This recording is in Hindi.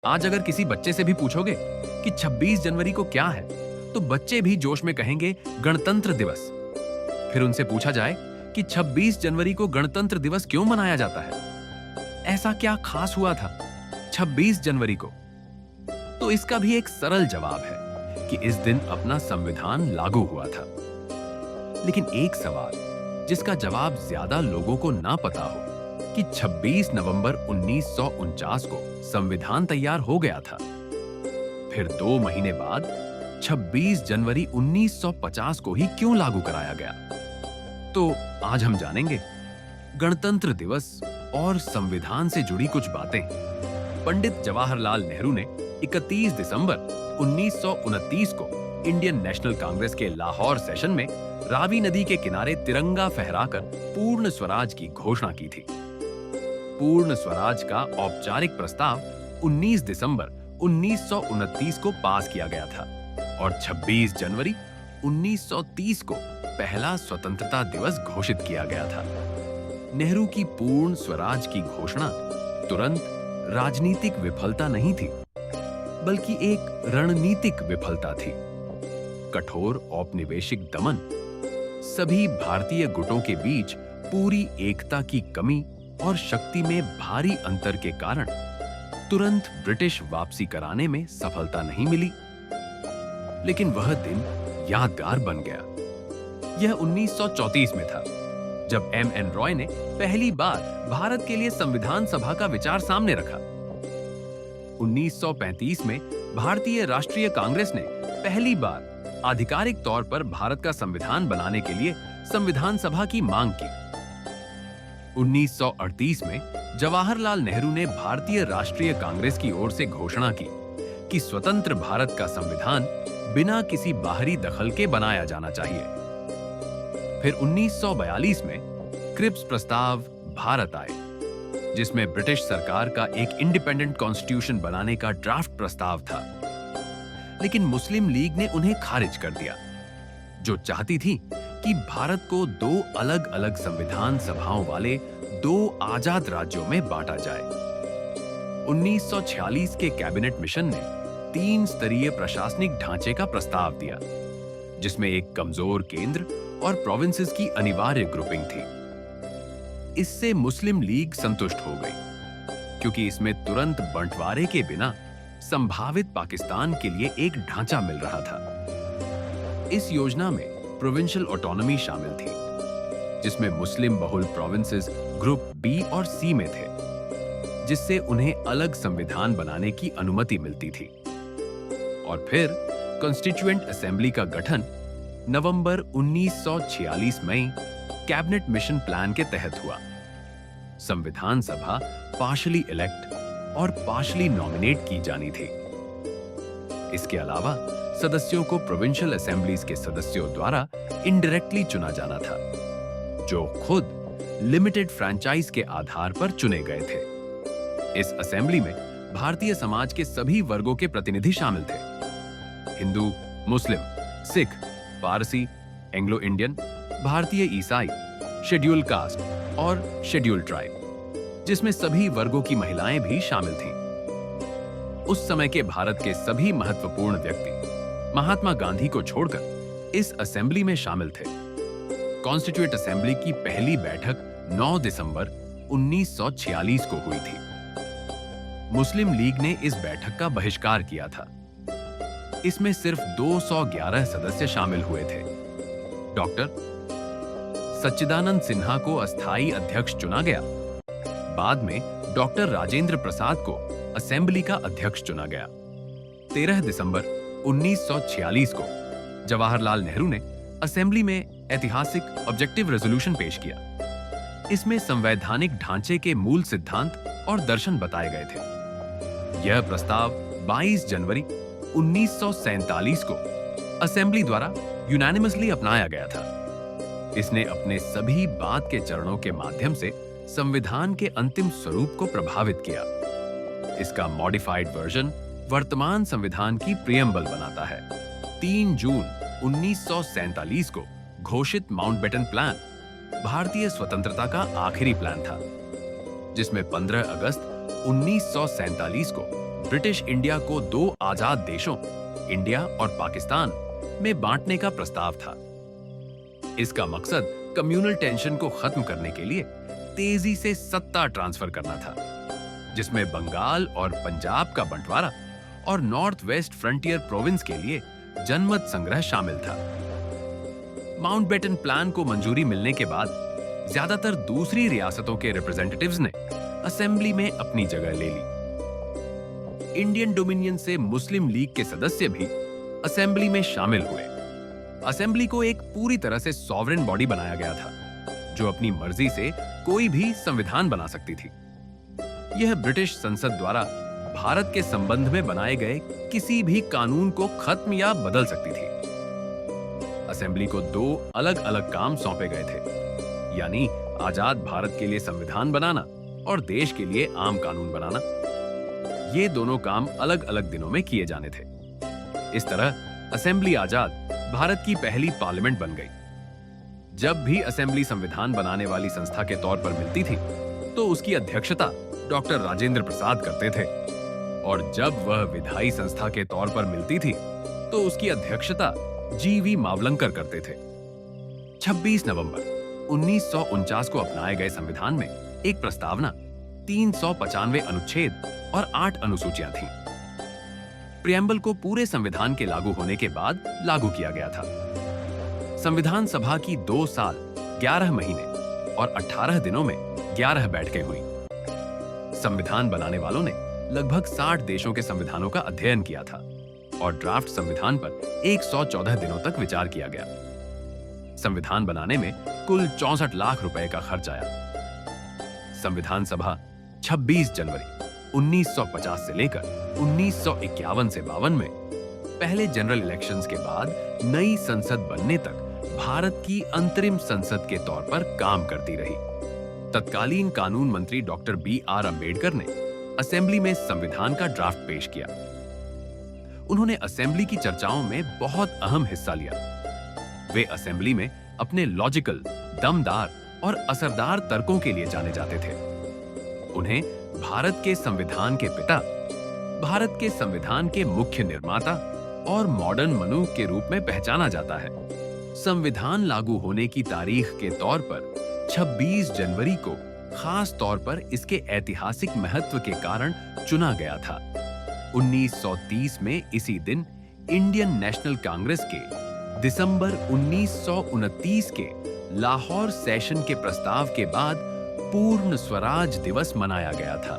आज अगर किसी बच्चे से भी पूछोगे कि 26 जनवरी को क्या है, तो बच्चे भी जोश में कहेंगे गणतंत्र दिवस। फिर उनसे पूछा जाए कि 26 जनवरी को गणतंत्र दिवस क्यों मनाया जाता है, ऐसा क्या खास हुआ था 26 जनवरी को, तो इसका भी एक सरल जवाब है कि इस दिन अपना संविधान लागू हुआ था। लेकिन एक सवाल जिसका जवाब ज्यादा लोगों को ना पता हो कि 26 नवंबर 1949 को संविधान तैयार हो गया था। फिर 2 महीने बाद 26 जनवरी 1950 को ही क्यों लागू कराया गया, तो आज हम जानेंगे गणतंत्र दिवस और संविधान से जुड़ी कुछ बातें। पंडित जवाहरलाल नेहरू ने 31 दिसंबर 1929 को इंडियन नेशनल कांग्रेस के लाहौर सेशन में रावी नदी के किनारे तिरंगा फहराकर पूर्ण स्वराज की घोषणा की थी। पूर्ण स्वराज का औपचारिक प्रस्ताव 19 दिसंबर 1929 को पास किया गया था और 26 जनवरी 1930 को पहला स्वतंत्रता दिवस घोषित किया गया था। नेहरू की पूर्ण स्वराज की घोषणा तुरंत राजनीतिक विफलता नहीं थी, बल्कि एक रणनीतिक विफलता थी। कठोर औपनिवेशिक दमन, सभी भारतीय गुटों के बीच पूरी एकता की कमी और शक्ति में भारी अंतर के कारण तुरंत ब्रिटिश वापसी कराने में सफलता नहीं मिली। लेकिन वह दिन यादगार बन गया। यह 1934 में था, जब एम.एन. रॉय ने पहली बार भारत के लिए संविधान सभा का विचार सामने रखा। 1935 में भारतीय राष्ट्रीय कांग्रेस ने पहली बार आधिकारिक तौर पर भारत का संविधान बनाने के लिए संविधान सभा की मांग की। 1938 में जवाहरलाल नेहरू ने भारतीय राष्ट्रीय कांग्रेस की ओर से घोषणा की कि स्वतंत्र भारत का संविधान बिना किसी बाहरी दखल के बनाया जाना चाहिए। फिर 1942 में क्रिप्स प्रस्ताव भारत आए, जिसमें ब्रिटिश सरकार का एक इंडिपेंडेंट कॉन्स्टिट्यूशन बनाने का ड्राफ्ट प्रस्ताव था। लेकिन मुस्लिम लीग ने उन्हें खारिज कर दिया, जो चाहती थी कि भारत को 2 अलग-अलग संविधान सभाओं वाले 2 आजाद राज्यों में बांटा जाए। 1946 के कैबिनेट मिशन ने 3 स्तरीय प्रशासनिक ढांचे का प्रस्ताव दिया, जिसमें एक कमजोर केंद्र और प्रोविंसेस की अनिवार्य ग्रुपिंग थी। इससे मुस्लिम लीग संतुष्ट हो गई, क्योंकि इसमें तुरंत बंटवारे के बिना संभावित पाकिस्तान के लिए एक ढांचा मिल रहा था। इस योजना में प्रोविंशियल ऑटोनॉमी शामिल थी, जिसमें मुस्लिम बहुल प्रोविंसेस ग्रुप बी और सी में थे, जिससे उन्हें अलग संविधान बनाने की अनुमति मिलती थी। और फिर कॉन्स्टिट्यूएंट असेंबली का गठन नवंबर 1946 में कैबिनेट मिशन प्लान के तहत हुआ। संविधान सभा पार्शली इलेक्ट और पार्शली नॉमिनेट की जानी थी। इसके अलावा सदस्यों को प्रोविंशियल असेंबलीज के सदस्यों द्वारा इनडायरेक्टली चुना जाना था, जो खुद लिमिटेड फ्रैंचाइज के आधार पर चुने गए थे। इस असेंबली में भारतीय समाज के सभी वर्गों के प्रतिनिधि शामिल थे: हिंदू, मुस्लिम, सिख, पारसी, एंग्लो इंडियन, भारतीय ईसाई, शेड्यूल कास्ट और शेड्यूल ट्राइब, जिसमें सभी वर्गों की महिलाएं भी शामिल थीं। उस समय के भारत के सभी महत्वपूर्ण व्यक्ति महात्मा गांधी को छोड़कर इस असेंबली में शामिल थे। कॉन्स्टिट्यूएंट असेंबली की पहली बैठक 9 दिसंबर 1946 को हुई थी। मुस्लिम लीग ने इस बैठक का बहिष्कार किया था। इसमें सिर्फ 211 सदस्य शामिल हुए थे। डॉक्टर सच्चिदानंद सिन्हा को अस्थायी अध्यक्ष चुना गया। बाद में डॉक्टर राजेंद्र प्रसाद को असेंबली का अध्यक्ष चुना गया। 13 दिसंबर 1946 को जवाहरलाल नेहरू ने असेंबली में ऐतिहासिक ऑब्जेक्टिव रेजोल्यूशन पेश किया। इसमें संवैधानिक ढांचे के मूल सिद्धांत और दर्शन बताए गए थे। यह प्रस्ताव 22 जनवरी 1947 को असेंबली द्वारा यूनानिमसली अपनाया गया था। इसने अपने सभी बाद के चरणों के माध्यम से संविधान के अंतिम स्वरूप को प्रभावित किया। इसका मॉडिफाइड वर्जन वर्तमान संविधान की प्रियम्बल बनाता है। 3 जून 1947 को घोषित माउंटबेटन प्लान भारतीय स्वतंत्रता का आखिरी प्लान था, जिसमें 15 अगस्त 1947 को ब्रिटिश इंडिया को दो आजाद देशों, इंडिया और पाकिस्तान, में बांटने का प्रस्ताव था। इसका मकसद कम्युनल टेंशन को खत्म करने के लिए तेजी से सत्ता ट्रांसफर करना था, जिसमें बंगाल और पंजाब का बंटवारा और नॉर्थ वेस्ट फ्रंटियर प्रोविंस के लिए जनमत संग्रह शामिल था। माउंटबेटन प्लान को मंजूरी मिलने के बाद ज्यादातर दूसरी रियासतों के रिप्रेजेंटेटिव्स ने असेंबली में अपनी जगह ले ली। इंडियन डोमिनियन से मुस्लिम लीग के सदस्य भी असेंबली में शामिल हुए। असेंबली को एक पूरी तरह से सॉवरेन बॉडी बनाया गया था, जो अपनी मर्जी से कोई भी संविधान बना सकती थी। यह ब्रिटिश संसद द्वारा भारत के संबंध में बनाए गए किसी भी कानून को खत्म या बदल सकती थी। असेंबली को दो अलग अलग काम सौंपे गए थे, यानी आजाद भारत के लिए संविधान बनाना और देश के लिए आम कानून बनाना। ये दोनों काम अलग अलग दिनों में किए जाने थे। इस तरह असेंबली आजाद भारत की पहली पार्लियामेंट बन गई। जब भी असेंबली संविधान बनाने वाली संस्था के तौर पर मिलती थी, तो उसकी अध्यक्षता डॉक्टर राजेंद्र प्रसाद करते थे, और जब वह विधायी संस्था के तौर पर मिलती थी, तो उसकी अध्यक्षता जीवी मावलंकर करते थे। 26 नवंबर 1949 को अपनाए गए संविधान में एक प्रस्तावना, 395 अनुच्छेद और 8 अनुसूचियां थीं। प्रियम्बल को पूरे संविधान के लागू होने के बाद लागू किया गया था। संविधान सभा की 2 साल 11 महीने और 18 दिनों में 11 बैठकें हुई। संविधान बनाने वालों ने लगभग 60 देशों के संविधानों का अध्ययन किया था और ड्राफ्ट संविधान पर 114 दिनों तक विचार किया गया। संविधान बनाने में कुल 64 लाख रुपए का खर्च आया। संविधान सभा 26 जनवरी 1950 से लेकर 1951 से 52 में पहले जनरल इलेक्शंस के बाद नई संसद बनने तक भारत की अंतरिम संसद के तौर पर काम करती रही। तत्कालीन कानून मंत्री डॉक्टर B.R. अंबेडकर ने असेंबली में संविधान का ड्राफ्ट पेश किया। उन्होंने असेंबली की चर्चाओं में बहुत अहम हिस्सा लिया। वे असेंबली में अपने लॉजिकल, दमदार और असरदार तर्कों के लिए जाने जाते थे। उन्हें भारत के संविधान के पिता, भारत के संविधान के मुख्य निर्माता और मॉडर्न मनु के रूप में पहचाना जाता है। संविधान लागू होने की तारीख के तौर पर 26 जनवरी को खास तौर पर इसके ऐतिहासिक महत्व के कारण चुना गया था। 1930 में इसी दिन इंडियन नेशनल कांग्रेस के दिसंबर 1929 के लाहौर सेशन के प्रस्ताव के बाद पूर्ण स्वराज दिवस मनाया गया था।